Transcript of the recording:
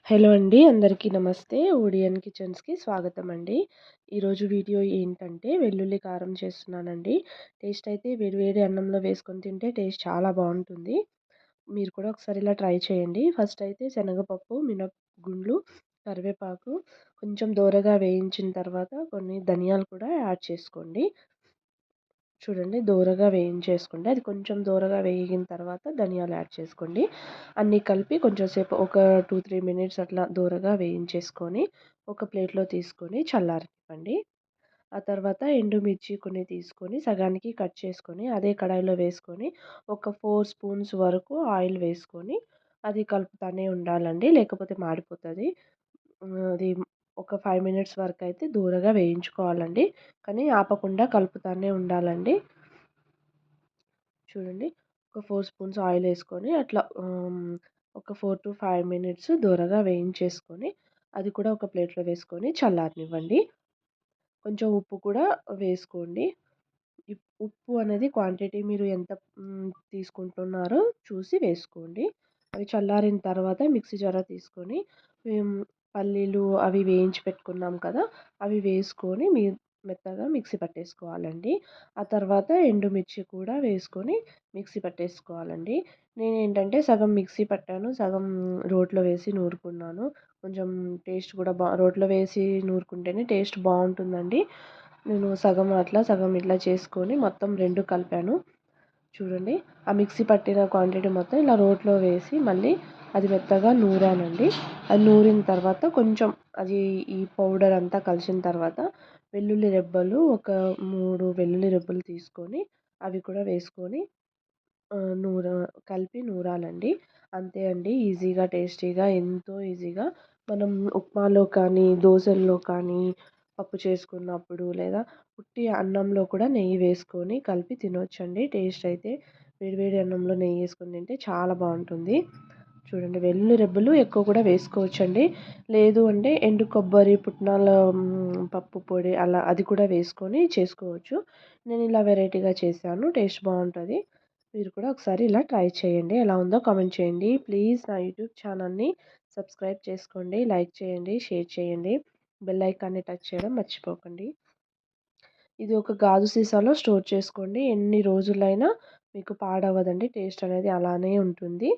Hello అండి. అందరికీ నమస్తే. ఓడియన్ కిచెన్స్‌కి స్వాగతం అండి. ఈరోజు వీడియో ఏంటంటే వెల్లుల్లి కారం చేస్తున్నానండి. టేస్ట్ అయితే వేడి వేడి అన్నంలో వేసుకొని తింటే టేస్ట్ చాలా బావుంటుంది. మీరు కూడా ఒకసారి ఇలా ట్రై చేయండి. ఫస్ట్ అయితే శనగపప్పు, మినపగుండ్లు, కరివేపాకు కొంచెం దోరగా వేయించిన తర్వాత కొన్ని ధనియాలు కూడా యాడ్ చేసుకోండి. చూడండి దోరగా వేయించేసుకోండి. అది కొంచెం దోరగా వేగిన తర్వాత ధనియాలు యాడ్ చేసుకోండి. అన్నీ కలిపి కొంచెం సేపు ఒక 2, 3 మినిట్స్ అట్లా దోరగా వేయించేసుకొని ఒక ప్లేట్‌లో తీసుకొని చల్లారనివ్వండి. ఆ తర్వాత ఎండుమిర్చి కొన్ని తీసుకొని సగానికి కట్ చేసుకొని అదే కడాయిలో వేసుకొని ఒక 4 స్పూన్స్ వరకు ఆయిల్ వేసుకొని అది కలుపుతానే ఉండాలండి. లేకపోతే మాడిపోతది. అది ఒక 5 మినిట్స్ వరకైతే దూరగా వేయించుకోవాలండి. కానీ ఆపకుండా కలుపుతానే ఉండాలండి. చూడండి ఒక 4 స్పూన్స్ ఆయిల్ వేసుకొని అట్లా ఒక 4-5 మినిట్స్ దూరగా వేయించేసుకొని అది కూడా ఒక ప్లేట్‌లో వేసుకొని చల్లారనివ్వండి. కొంచెం ఉప్పు కూడా వేసుకోండి. ఉప్పు అనేది క్వాంటిటీ మీరు ఎంత తీసుకుంటున్నారో చూసి వేసుకోండి. అవి చల్లారిన తర్వాత మిక్సీ జార తీసుకొని పల్లీలు అవి వేయించి పెట్టుకున్నాం కదా! అవి వేసుకొని మెత్తగా మిక్సీ పట్టేసుకోవాలండి. ఆ తర్వాత ఎండుమిర్చి కూడా వేసుకొని మిక్సీ పట్టేసుకోవాలండి. నేనేంటంటే సగం మిక్సీ పట్టాను. సగం రోట్లో వేసి నూరుకున్నాను. కొంచెం టేస్ట్ కూడా రోట్లో వేసి నూరుకుంటేనే టేస్ట్ బావుంటుందండి. నేను సగం అట్లా, సగం ఇట్లా చేసుకొని మొత్తం 2 కలిపాను. చూడండి ఆ మిక్సీ పట్టిన క్వాంటిటీ మొత్తం ఇలా రోట్లో వేసి మళ్ళీ అది మెత్తగా నూరానండి. అది నూరిన తర్వాత కొంచెం అది ఈ పౌడర్ అంతా కలిసిన తర్వాత వెల్లుల్లి రెబ్బలు ఒక 3 వెల్లుల్లి రెబ్బలు తీసుకొని అవి కూడా వేసుకొని ఆహ్, నూర కలిపి నూరాలండి. అంతే అండి. ఈజీగా, టేస్టీగా ఎంతో ఈజీగా మనం ఉప్మాలో కానీ, దోసల్లో కానీ, పప్పు చేసుకున్నప్పుడు లేదా ఉట్టి అన్నంలో కూడా నెయ్యి వేసుకొని కలిపి తినొచ్చండి. టేస్ట్ అయితే వేడి వేడి అన్నంలో నెయ్యి వేసుకొని తింటే చాలా బావుంటుంది. చూడండి వెల్లుల్లి రెబ్బలు ఎక్కువ కూడా వేసుకోవచ్చండి. లేదు అంటే ఎండు కొబ్బరి, పుట్నాల పప్పు పొడి అలా అది కూడా వేసుకొని చేసుకోవచ్చు. నేను ఇలా వెరైటీగా చేశాను. టేస్ట్ బావుంటది. మీరు కూడా ఒకసారి ఇలా ట్రై చేయండి. ఎలా ఉందో కామెంట్ చేయండి. ప్లీజ్ నా యూట్యూబ్ ఛానల్‌ని సబ్స్క్రైబ్ చేసుకోండి. లైక్ చేయండి, షేర్ చేయండి. బెల్ ఐకాన్‌ని టచ్ చేయడం మర్చిపోకండి. ఇది ఒక గాజు సీసాలో స్టోర్ చేసుకోండి. ఎన్ని రోజులైనా మీకు పాడవదండి. టేస్ట్ అనేది అలానే ఉంటుంది.